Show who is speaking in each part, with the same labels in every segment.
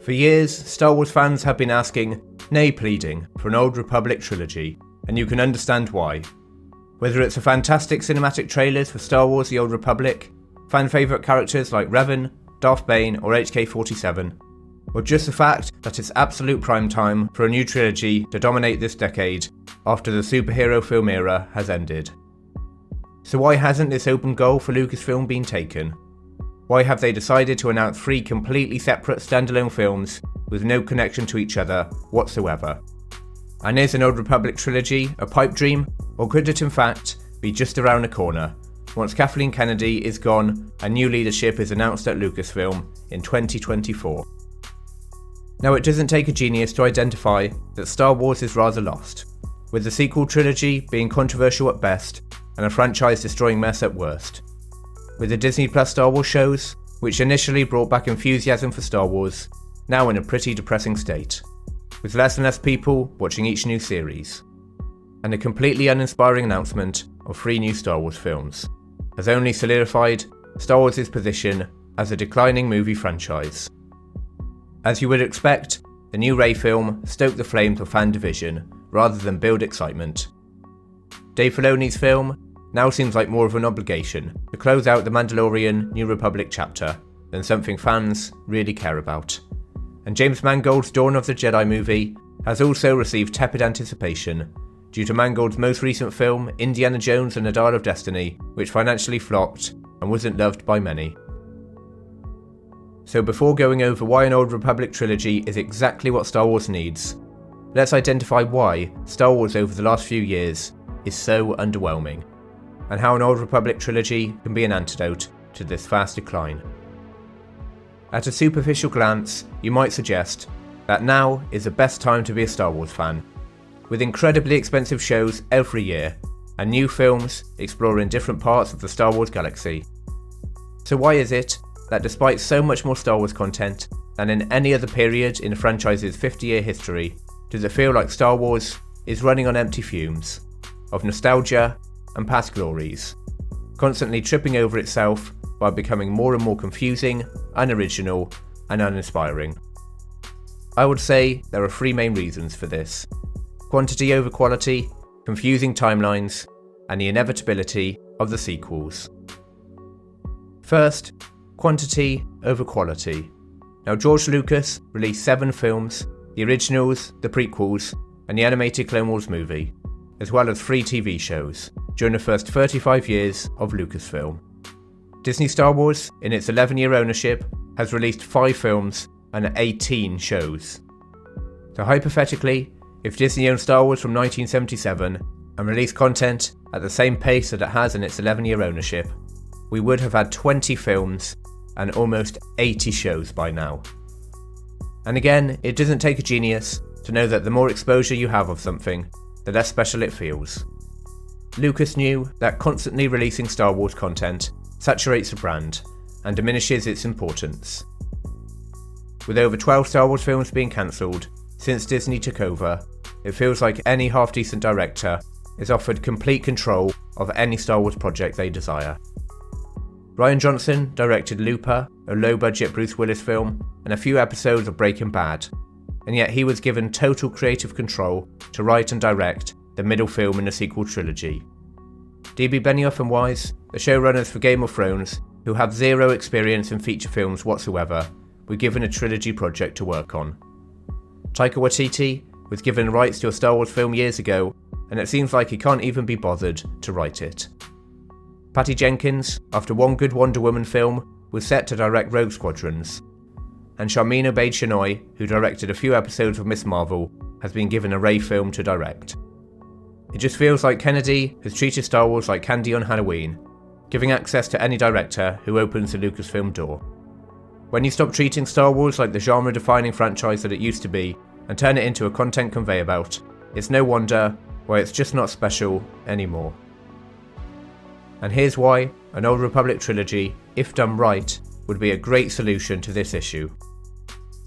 Speaker 1: For years, Star Wars fans have been asking, nay pleading, for an Old Republic trilogy, and you can understand why. Whether it's the fantastic cinematic trailers for Star Wars The Old Republic, fan favourite characters like Revan, Darth Bane or HK-47, or just the fact that it's absolute prime time for a new trilogy to dominate this decade after the superhero film era has ended. So why hasn't this open goal for Lucasfilm been taken? Why have they decided to announce 3 completely separate standalone films with no connection to each other whatsoever? And is an Old Republic trilogy a pipe dream, or could it in fact be just around the corner once Kathleen Kennedy is gone and new leadership is announced at Lucasfilm in 2024? Now, it doesn't take a genius to identify that Star Wars is rather lost, with the sequel trilogy being controversial at best and a franchise-destroying mess at worst. With the Disney Plus Star Wars shows, which initially brought back enthusiasm for Star Wars, now in a pretty depressing state, with less and less people watching each new series. And a completely uninspiring announcement of 3 new Star Wars films has only solidified Star Wars' position as a declining movie franchise. As you would expect, the new Rey film stoked the flames of fan division rather than build excitement. Dave Filoni's film now seems like more of an obligation to close out the Mandalorian New Republic chapter than something fans really care about. And James Mangold's Dawn of the Jedi movie has also received tepid anticipation due to Mangold's most recent film Indiana Jones and the Dial of Destiny, which financially flopped and wasn't loved by many. So before going over why an Old Republic trilogy is exactly what Star Wars needs, let's identify why Star Wars over the last few years is so underwhelming, and how an Old Republic trilogy can be an antidote to this fast decline. At a superficial glance, you might suggest that now is the best time to be a Star Wars fan, with incredibly expensive shows every year, and new films exploring different parts of the Star Wars galaxy. So why is it that despite so much more Star Wars content than in any other period in the franchise's 50-year history, does it feel like Star Wars is running on empty fumes of nostalgia and past glories, constantly tripping over itself by becoming more and more confusing, unoriginal, and uninspiring? I would say there are 3 main reasons for this: quantity over quality, confusing timelines, and the inevitability of the sequels. First, quantity over quality. Now, George Lucas released 7 films, the originals, the prequels, and the animated Clone Wars movie, as well as 3 TV shows, during the first 35 years of Lucasfilm. Disney Star Wars, in its 11-year ownership, has released 5 films and 18 shows. So hypothetically, if Disney owned Star Wars from 1977 and released content at the same pace that it has in its 11-year ownership, we would have had 20 films and almost 80 shows by now. And again, it doesn't take a genius to know that the more exposure you have of something, the less special it feels. Lucas knew that constantly releasing Star Wars content saturates the brand and diminishes its importance. With over 12 Star Wars films being cancelled since Disney took over, it feels like any half-decent director is offered complete control of any Star Wars project they desire. Rian Johnson directed Looper, a low-budget Bruce Willis film, and a few episodes of Breaking Bad, and yet he was given total creative control to write and direct the middle film in the sequel trilogy. D.B. Benioff and Weiss, the showrunners for Game of Thrones, who have 0 experience in feature films whatsoever, were given a trilogy project to work on. Taika Waititi was given rights to a Star Wars film years ago, and it seems like he can't even be bothered to write it. Patty Jenkins, after one good Wonder Woman film, was set to direct Rogue Squadrons, and Sharmeen Obaid-Chinoy, who directed a few episodes of Ms. Marvel, has been given a Rey film to direct. It just feels like Kennedy has treated Star Wars like candy on Halloween, giving access to any director who opens the Lucasfilm door. When you stop treating Star Wars like the genre-defining franchise that it used to be and turn it into a content conveyor belt, it's no wonder why it's just not special anymore. And here's why an Old Republic trilogy, if done right, would be a great solution to this issue.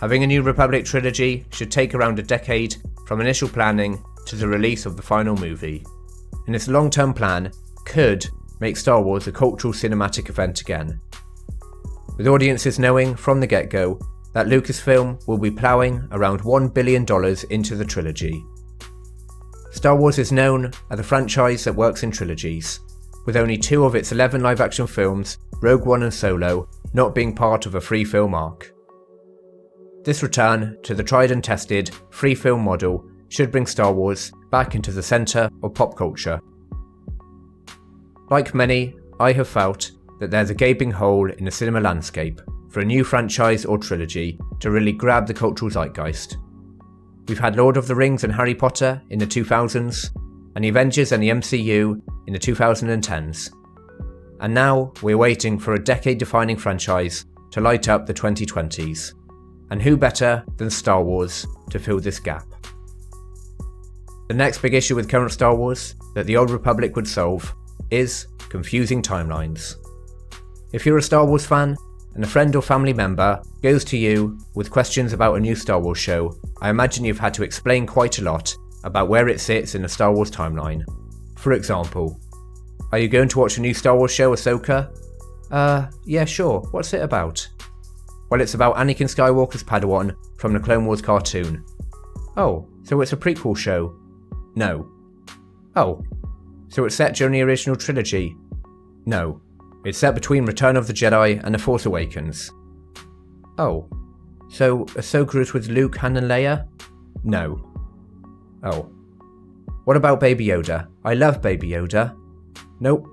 Speaker 1: Having a New Republic trilogy should take around a decade from initial planning to the release of the final movie, and this long-term plan could make Star Wars a cultural cinematic event again, with audiences knowing from the get-go that Lucasfilm will be ploughing around $1 billion into the trilogy. Star Wars is known as a franchise that works in trilogies, with only 2 of its 11 live-action films, Rogue One and Solo, not being part of a 3-film arc. This return to the tried and tested 3-film model should bring Star Wars back into the centre of pop culture. Like many, I have felt that there's a gaping hole in the cinema landscape for a new franchise or trilogy to really grab the cultural zeitgeist. We've had Lord of the Rings and Harry Potter in the 2000s, and the Avengers and the MCU in the 2010s. And now we're waiting for a decade-defining franchise to light up the 2020s. And who better than Star Wars to fill this gap? The next big issue with current Star Wars that the Old Republic would solve is confusing timelines. If you're a Star Wars fan and a friend or family member goes to you with questions about a new Star Wars show, I imagine you've had to explain quite a lot about where it sits in the Star Wars timeline. For example, are you going to watch a new Star Wars show, Ahsoka? Yeah, sure. What's it about? Well, it's about Anakin Skywalker's Padawan from the Clone Wars cartoon. Oh, so it's a prequel show? No. Oh, so it's set during the original trilogy? No. It's set between Return of the Jedi and The Force Awakens. Oh, so Ahsoka is with Luke, Han and Leia? No. Oh. What about Baby Yoda? I love Baby Yoda. Nope,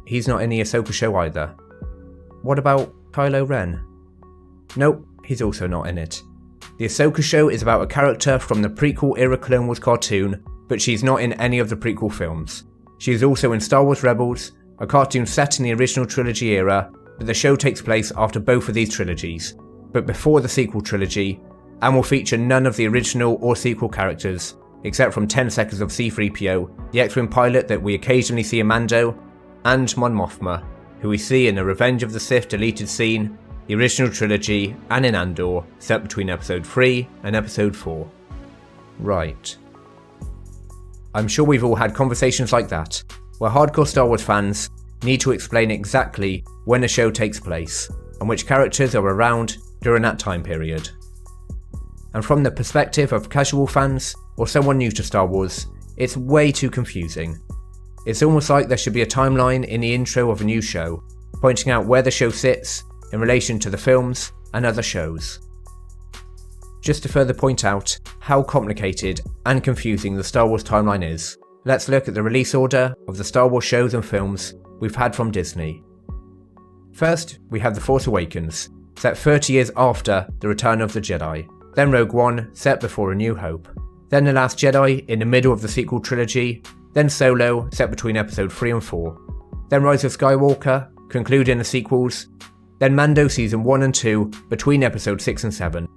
Speaker 1: he's not in the Ahsoka show either. What about Kylo Ren? Nope, he's also not in it. The Ahsoka show is about a character from the prequel era Clone Wars cartoon, but she's not in any of the prequel films. She is also in Star Wars Rebels, a cartoon set in the original trilogy era, but the show takes place after both of these trilogies, but before the sequel trilogy, and will feature none of the original or sequel characters, except from 10 seconds of C-3PO, the X-Wing pilot that we occasionally see in Mando, and Mon Mothma, who we see in the Revenge of the Sith deleted scene, the original trilogy, and in Andor, set between Episode 3 and Episode 4. Right. I'm sure we've all had conversations like that, where hardcore Star Wars fans need to explain exactly when a show takes place, and which characters are around during that time period. And from the perspective of casual fans, or someone new to Star Wars, it's way too confusing. It's almost like there should be a timeline in the intro of a new show, pointing out where the show sits in relation to the films and other shows. Just to further point out how complicated and confusing the Star Wars timeline is, let's look at the release order of the Star Wars shows and films we've had from Disney. First, we have The Force Awakens, set 30 years after The Return of the Jedi, then Rogue One, set before A New Hope, then The Last Jedi in the middle of the sequel trilogy, then Solo, set between Episode 3 and 4, then Rise of Skywalker, concluding the sequels, then Mando Season 1 and 2 between Episode 6 and 7,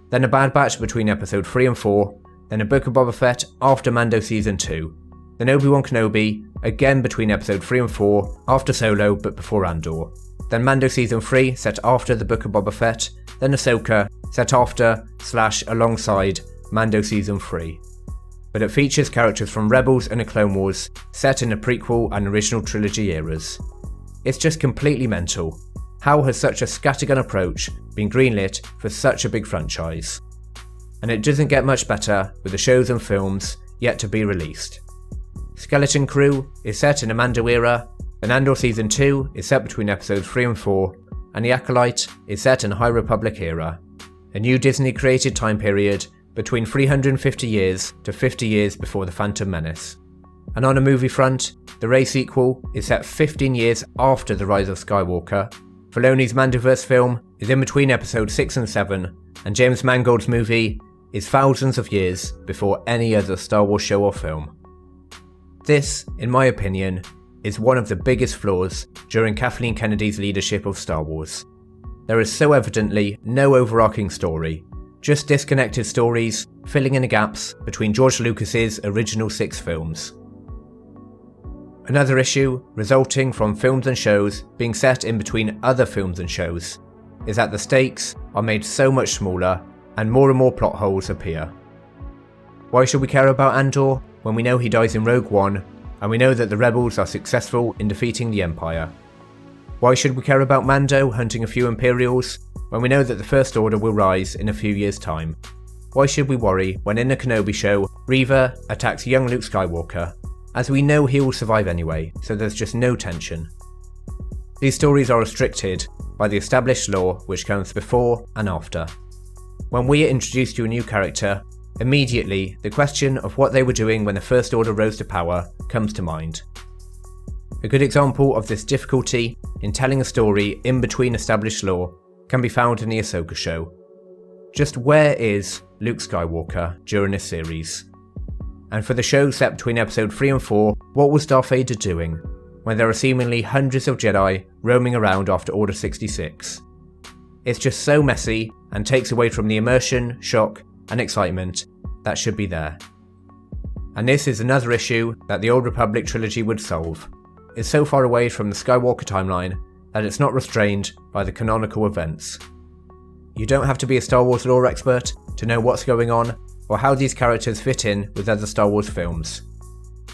Speaker 1: then The Bad Batch between Episode 3 and 4, then The Book of Boba Fett after Mando Season 2, then Obi-Wan Kenobi, again between Episode 3 and 4, after Solo but before Andor, then Mando Season 3 set after The Book of Boba Fett, then Ahsoka, set after / alongside Mando Season 3. But it features characters from Rebels and the Clone Wars, set in the prequel and original trilogy eras. It's just completely mental. How has such a scattergun approach been greenlit for such a big franchise? And it doesn't get much better with the shows and films yet to be released. Skeleton Crew is set in the Mando era, and Andor Season 2 is set between Episodes 3 and 4, and The Acolyte is set in High Republic era, a new Disney created time period between 350 years to 50 years before The Phantom Menace. And on a movie front, the Rey sequel is set 15 years after The Rise of Skywalker, Filoni's Mandoverse film is in between Episode 6 and 7, and James Mangold's movie is thousands of years before any other Star Wars show or film. This, in my opinion, is one of the biggest flaws during Kathleen Kennedy's leadership of Star Wars. There is so evidently no overarching story, just disconnected stories filling in the gaps between George Lucas's original 6 films. Another issue resulting from films and shows being set in between other films and shows is that the stakes are made so much smaller and more plot holes appear. Why should we care about Andor when we know he dies in Rogue One and we know that the Rebels are successful in defeating the Empire? Why should we care about Mando hunting a few Imperials when we know that the First Order will rise in a few years' time? Why should we worry when in the Kenobi show, Reva attacks young Luke Skywalker, as we know he will survive anyway, so there's just no tension. These stories are restricted by the established lore which comes before and after. When we are introduced to a new character, immediately the question of what they were doing when the First Order rose to power comes to mind. A good example of this difficulty in telling a story in between established lore can be found in the Ahsoka show. Just where is Luke Skywalker during this series? And for the show set between episode 3 and 4, what was Darth Vader doing when there are seemingly hundreds of Jedi roaming around after Order 66? It's just so messy and takes away from the immersion, shock and excitement that should be there. And this is another issue that the Old Republic trilogy would solve. It's so far away from the Skywalker timeline that it's not restrained by the canonical events. You don't have to be a Star Wars lore expert to know what's going on or how these characters fit in with other Star Wars films.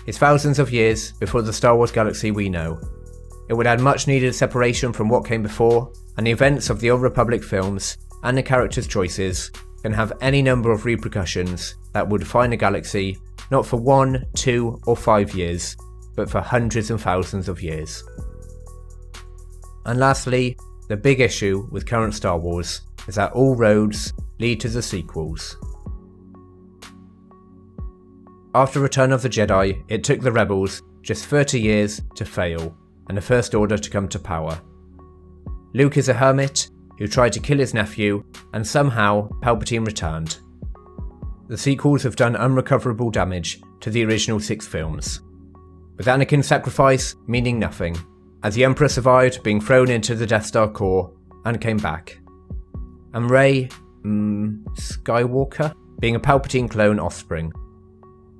Speaker 1: It's thousands of years before the Star Wars galaxy we know. It would add much needed separation from what came before, and the events of the Old Republic films and the characters' choices can have any number of repercussions that would define a galaxy not for 1, 2 or 5 years, but for hundreds and thousands of years. And lastly, the big issue with current Star Wars is that all roads lead to the sequels. After Return of the Jedi, it took the Rebels just 30 years to fail and the First Order to come to power. Luke is a hermit who tried to kill his nephew, and somehow Palpatine returned. The sequels have done unrecoverable damage to the original 6 films, with Anakin's sacrifice meaning nothing, as the Emperor survived being thrown into the Death Star core and came back, and Rey, Skywalker, being a Palpatine clone offspring.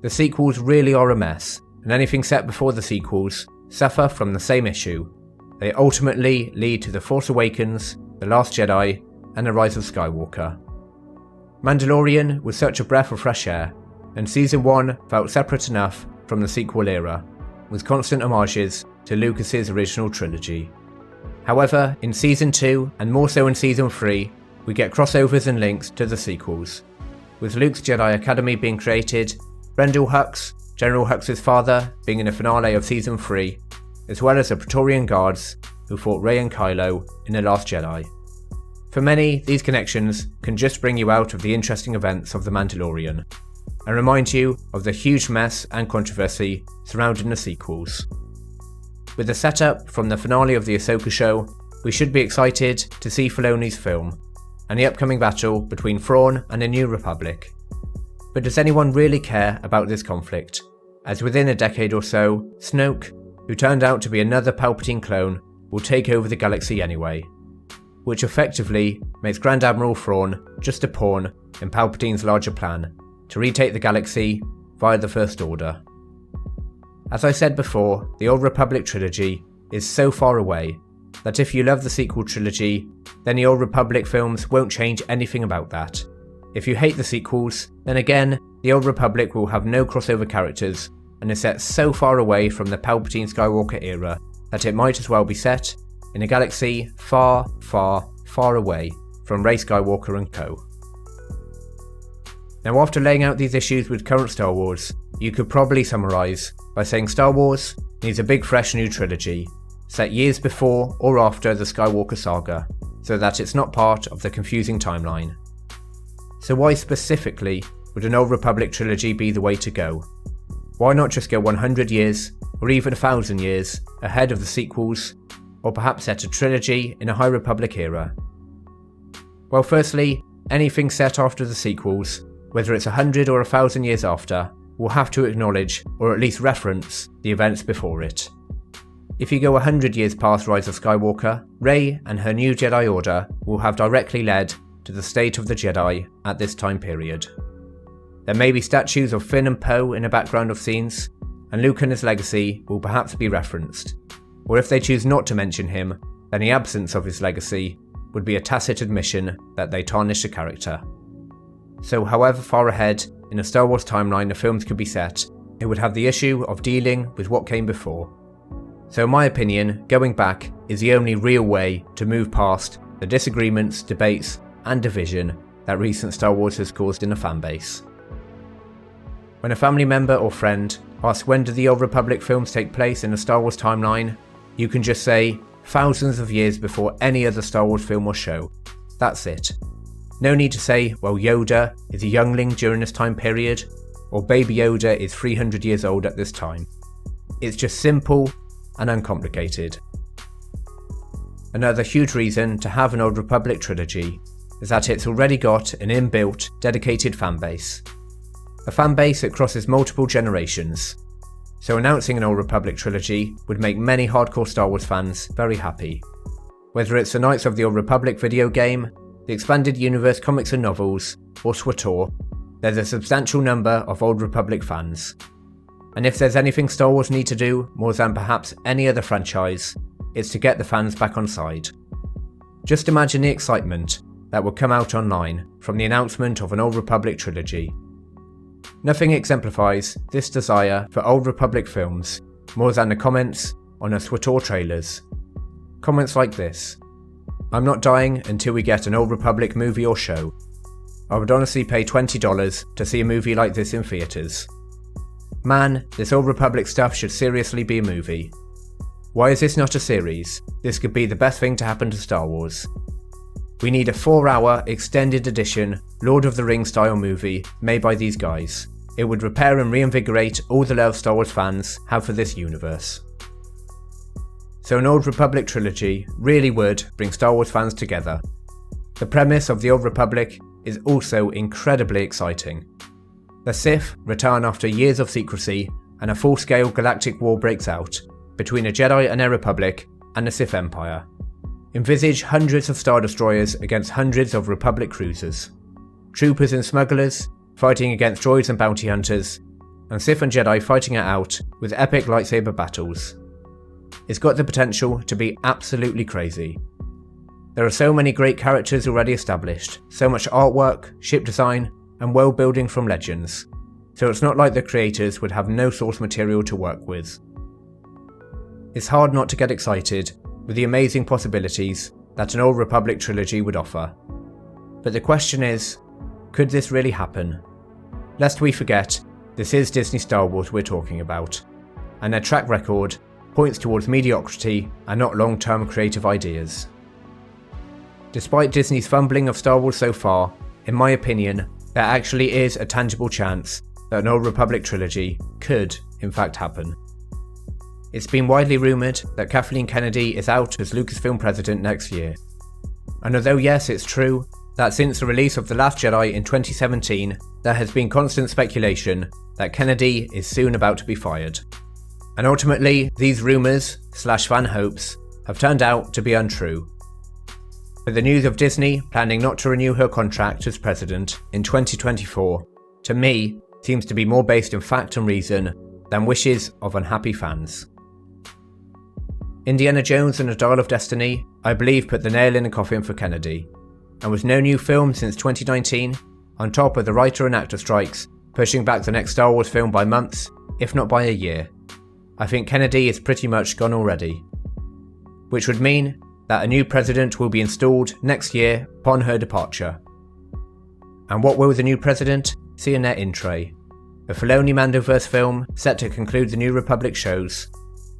Speaker 1: The sequels really are a mess, and anything set before the sequels suffer from the same issue. They ultimately lead to The Force Awakens, The Last Jedi, and The Rise of Skywalker. Mandalorian was such a breath of fresh air, and Season 1 felt separate enough from the sequel era, with constant homages to Lucas's original trilogy. However, in Season 2, and more so in Season 3, we get crossovers and links to the sequels, with Luke's Jedi Academy being created, Brendol Hux, General Hux's father, being in the finale of Season 3, as well as the Praetorian Guards who fought Rey and Kylo in The Last Jedi. For many, these connections can just bring you out of the interesting events of The Mandalorian, and remind you of the huge mess and controversy surrounding the sequels. With the setup from the finale of the Ahsoka show, we should be excited to see Filoni's film, and the upcoming battle between Thrawn and the New Republic. But does anyone really care about this conflict, as within a decade or so, Snoke, who turned out to be another Palpatine clone, will take over the galaxy anyway, which effectively makes Grand Admiral Thrawn just a pawn in Palpatine's larger plan to retake the galaxy via the First Order. As I said before, the Old Republic trilogy is so far away that if you love the sequel trilogy, then the Old Republic films won't change anything about that. If you hate the sequels, then again, the Old Republic will have no crossover characters and is set so far away from the Palpatine Skywalker era that it might as well be set in a galaxy far, far, far away from Rey Skywalker and co. Now, after laying out these issues with current Star Wars, you could probably summarise by saying Star Wars needs a big fresh new trilogy, set years before or after the Skywalker saga, so that it's not part of the confusing timeline. So why specifically would an Old Republic trilogy be the way to go? Why not just go 100 years, or even 1,000 years, ahead of the sequels, or perhaps set a trilogy in a High Republic era? Well, firstly, anything set after the sequels, whether it's 100 or 1,000 years after, will have to acknowledge, or at least reference, the events before it. If you go 100 years past Rise of Skywalker, Rey and her new Jedi Order will have directly led to the state of the Jedi at this time period. There may be statues of Finn and Poe in the background of scenes, and Luke and his legacy will perhaps be referenced, or if they choose not to mention him, then the absence of his legacy would be a tacit admission that they tarnish the character. So however far ahead in a Star Wars timeline the films could be set, it would have the issue of dealing with what came before. So in my opinion, going back is the only real way to move past the disagreements, debates, and division that recent Star Wars has caused in the fanbase. When a family member or friend asks when do the Old Republic films take place in the Star Wars timeline, you can just say thousands of years before any other Star Wars film or show. That's it. No need to say, well, Yoda is a youngling during this time period, or Baby Yoda is 300 years old at this time. It's just simple and uncomplicated. Another huge reason to have an Old Republic trilogy is that it's already got an inbuilt, dedicated fanbase. A fanbase that crosses multiple generations. So announcing an Old Republic trilogy would make many hardcore Star Wars fans very happy. Whether it's the Knights of the Old Republic video game, the Expanded Universe comics and novels, or SWTOR, there's a substantial number of Old Republic fans. And if there's anything Star Wars need to do more than perhaps any other franchise, it's to get the fans back on side. Just imagine the excitement that would come out online from the announcement of an Old Republic trilogy. Nothing exemplifies this desire for Old Republic films more than the comments on the SWTOR trailers. Comments like this: "I'm not dying until we get an Old Republic movie or show. I would honestly pay $20 to see a movie like this in theatres. Man, this Old Republic stuff should seriously be a movie. Why is this not a series? This could be the best thing to happen to Star Wars. We need a 4-hour extended edition Lord of the Rings style movie made by these guys. It would repair and reinvigorate all the love Star Wars fans have for this universe." So an Old Republic trilogy really would bring Star Wars fans together. The premise of the Old Republic is also incredibly exciting. The Sith return after years of secrecy, and a full-scale galactic war breaks out between the Jedi and their Republic and the Sith Empire. Envisage hundreds of Star Destroyers against hundreds of Republic cruisers, troopers and smugglers fighting against droids and bounty hunters, and Sith and Jedi fighting it out with epic lightsaber battles. It's got the potential to be absolutely crazy. There are so many great characters already established, so much artwork, ship design, and world building from Legends, so it's not like the creators would have no source material to work with. It's hard not to get excited with the amazing possibilities that an Old Republic trilogy would offer. But the question is, could this really happen? Lest we forget, this is Disney Star Wars we're talking about, and their track record points towards mediocrity and not long-term creative ideas. Despite Disney's fumbling of Star Wars so far, in my opinion, there actually is a tangible chance that an Old Republic trilogy could, in fact, happen. It's been widely rumoured that Kathleen Kennedy is out as Lucasfilm president next year. And although yes, it's true that since the release of The Last Jedi in 2017, there has been constant speculation that Kennedy is soon about to be fired. And ultimately, these rumours/fan hopes have turned out to be untrue. But the news of Disney planning not to renew her contract as president in 2024, to me, seems to be more based in fact and reason than wishes of unhappy fans. Indiana Jones and the Dial of Destiny, I believe, put the nail in the coffin for Kennedy, and with no new film since 2019, on top of the writer and actor strikes pushing back the next Star Wars film by months, if not by a year, I think Kennedy is pretty much gone already. Which would mean that a new president will be installed next year upon her departure. And what will the new president see in their in-tray? A Filoni Mandoverse film set to conclude the New Republic shows,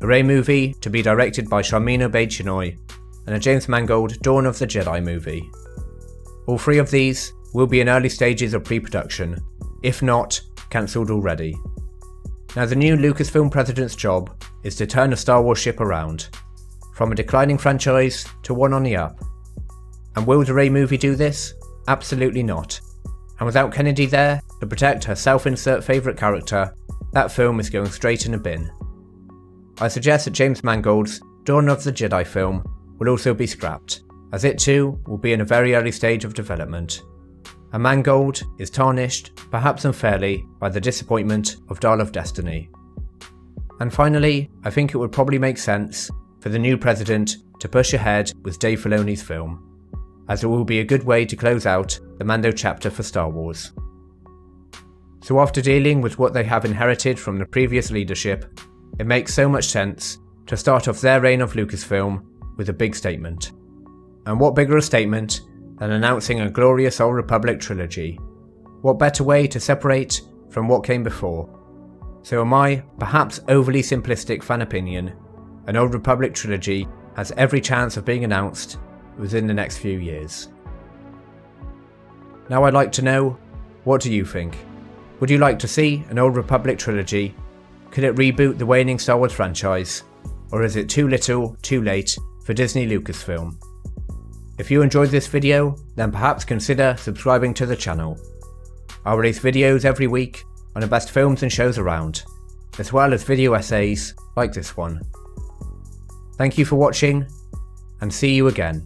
Speaker 1: a Rey movie to be directed by Sharmeen Obaid-Chinoy, and a James Mangold Dawn of the Jedi movie. All three of these will be in early stages of pre-production, if not cancelled already. Now the new Lucasfilm president's job is to turn the Star Wars ship around, from a declining franchise to one on the up. And will the Rey movie do this? Absolutely not. And without Kennedy there to protect her self-insert favourite character, that film is going straight in a bin. I suggest that James Mangold's Dawn of the Jedi film will also be scrapped, as it too will be in a very early stage of development. And Mangold is tarnished, perhaps unfairly, by the disappointment of Dial of Destiny. And finally, I think it would probably make sense for the new president to push ahead with Dave Filoni's film, as it will be a good way to close out the Mando chapter for Star Wars. So after dealing with what they have inherited from the previous leadership, it makes so much sense to start off their reign of Lucasfilm with a big statement. And what bigger a statement than announcing a glorious Old Republic trilogy? What better way to separate from what came before? So in my, perhaps overly simplistic fan opinion, an Old Republic trilogy has every chance of being announced within the next few years. Now I'd like to know, what do you think? Would you like to see an Old Republic trilogy? Could it reboot the waning Star Wars franchise? Or is it too little, too late for Disney Lucasfilm? If you enjoyed this video, then perhaps consider subscribing to the channel. I'll release videos every week on the best films and shows around, as well as video essays like this one. Thank you for watching, and see you again.